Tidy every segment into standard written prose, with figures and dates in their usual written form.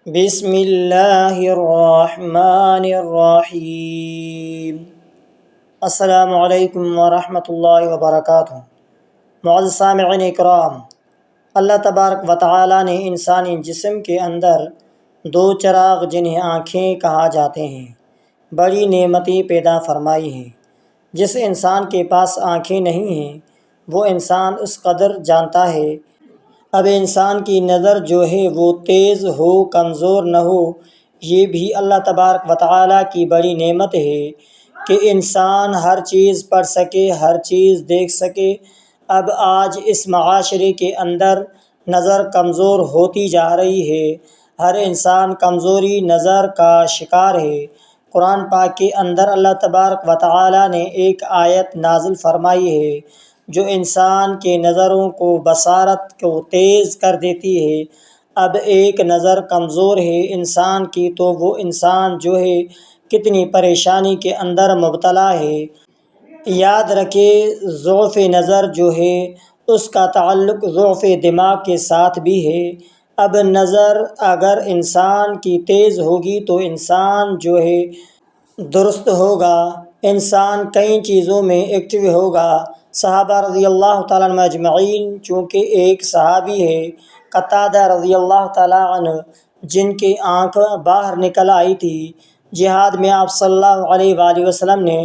بسم اللہ الرحمن الرحیم۔ السلام علیکم ورحمۃ اللہ وبرکاتہ۔ معزز سامعین اکرام، اللہ تبارک و تعالیٰ نے انسانی جسم کے اندر دو چراغ جنہیں آنکھیں کہا جاتے ہیں بڑی نعمتیں پیدا فرمائی ہیں۔ جس انسان کے پاس آنکھیں نہیں ہیں وہ انسان اس قدر جانتا ہے۔ اب انسان کی نظر جو ہے وہ تیز ہو کمزور نہ ہو، یہ بھی اللہ تبارک و تعالیٰ کی بڑی نعمت ہے کہ انسان ہر چیز پڑھ سکے، ہر چیز دیکھ سکے۔ اب آج اس معاشرے کے اندر نظر کمزور ہوتی جا رہی ہے، ہر انسان کمزوری نظر کا شکار ہے۔ قرآن پاک کے اندر اللہ تبارک و تعالیٰ نے ایک آیت نازل فرمائی ہے جو انسان کے نظروں کو بصارت کو تیز کر دیتی ہے۔ اب ایک نظر کمزور ہے انسان کی تو وہ انسان جو ہے کتنی پریشانی کے اندر مبتلا ہے۔ یاد رکھے ضعف نظر جو ہے اس کا تعلق ضعف دماغ کے ساتھ بھی ہے۔ اب نظر اگر انسان کی تیز ہوگی تو انسان جو ہے درست ہوگا، انسان کئی چیزوں میں ایکٹیو ہوگا۔ صحابہ رضی اللہ تعالیٰ عنہ اجمعین، چونکہ ایک صحابی ہے قتادہ رضی اللہ تعالیٰ عنہ جن کی آنکھ باہر نکل آئی تھی، جہاد میں آپ صلی اللہ علیہ وآلہ وسلم نے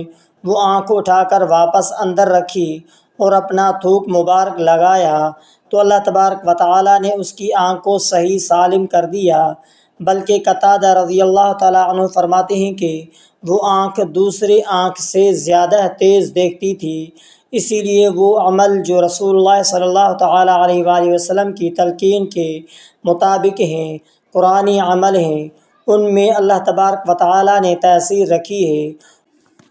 وہ آنکھ اٹھا کر واپس اندر رکھی اور اپنا تھوک مبارک لگایا تو اللہ تبارک و تعالیٰ نے اس کی آنکھ کو صحیح سالم کر دیا۔ بلکہ قتادہ رضی اللہ تعالیٰ عنہ فرماتے ہیں کہ وہ آنکھ دوسری آنکھ سے زیادہ تیز دیکھتی تھی، اسی لیے وہ عمل جو رسول اللہ صلی اللہ تعالیٰ علیہ وآلہ وسلم کی تلقین کے مطابق ہیں، قرآنی عمل ہیں، ان میں اللہ تبارک و تعالیٰ نے تاثیر رکھی ہے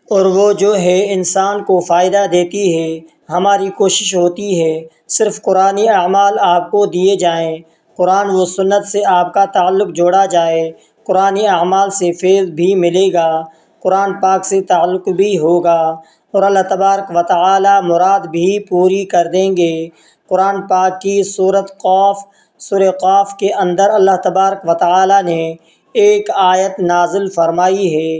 اور وہ جو ہے انسان کو فائدہ دیتی ہے۔ ہماری کوشش ہوتی ہے صرف قرآنی اعمال آپ کو دیے جائیں، قرآن و سنت سے آپ کا تعلق جوڑا جائے، قرآنی اعمال سے فیض بھی ملے گا، قرآن پاک سے تعلق بھی ہوگا اور اللہ تبارک و تعالیٰ مراد بھی پوری کر دیں گے۔ قرآن پاک کی سورہ قاف کے اندر اللہ تبارک و تعالیٰ نے ایک آیت نازل فرمائی ہے،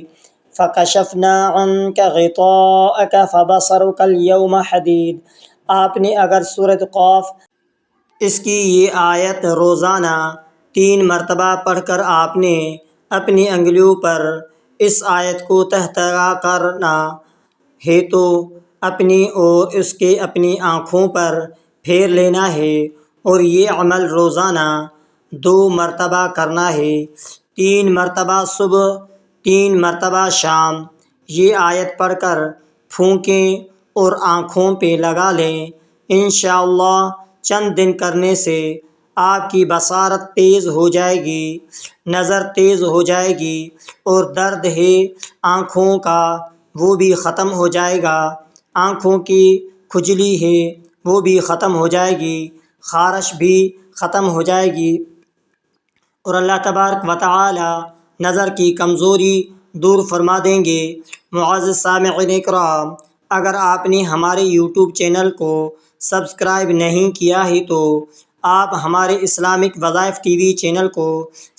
فَكَشَفْنَا عَنْكَ غِطَاءَكَ فَبَصَرُكَ الْيَوْمَ حَدِيدٌ۔ آپ نے اگر سورہ قاف اس کی یہ آیت روزانہ 3 مرتبہ پڑھ کر آپ نے اپنی انگلیوں پر اس آیت کو تہترا کرنا ہے تو اپنی اور اس کے اپنی آنکھوں پر پھیر لینا ہے، اور یہ عمل روزانہ 2 مرتبہ کرنا ہے، 3 مرتبہ صبح 3 مرتبہ شام۔ یہ آیت پڑھ کر پھونکیں اور آنکھوں پہ لگا لیں۔ انشاءاللہ چند دن کرنے سے آپ کی بصارت تیز ہو جائے گی، نظر تیز ہو جائے گی، اور درد ہے آنکھوں کا وہ بھی ختم ہو جائے گا، آنکھوں کی کھجلی ہے وہ بھی ختم ہو جائے گی، خارش بھی ختم ہو جائے گی، اور اللہ تبارک و تعالی نظر کی کمزوری دور فرما دیں گے۔ معزز سامعین اکرام، اگر آپ نے ہمارے یوٹیوب چینل کو سبسکرائب نہیں کیا ہے تو آپ ہمارے اسلامک وظائف ٹی وی چینل کو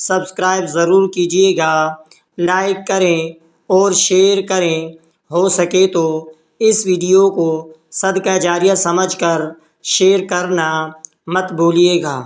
سبسکرائب ضرور کیجیے گا، لائک کریں اور شیئر کریں، ہو سکے تو اس ویڈیو کو صدقہ جاریہ سمجھ کر شیئر کرنا مت بھولیے گا۔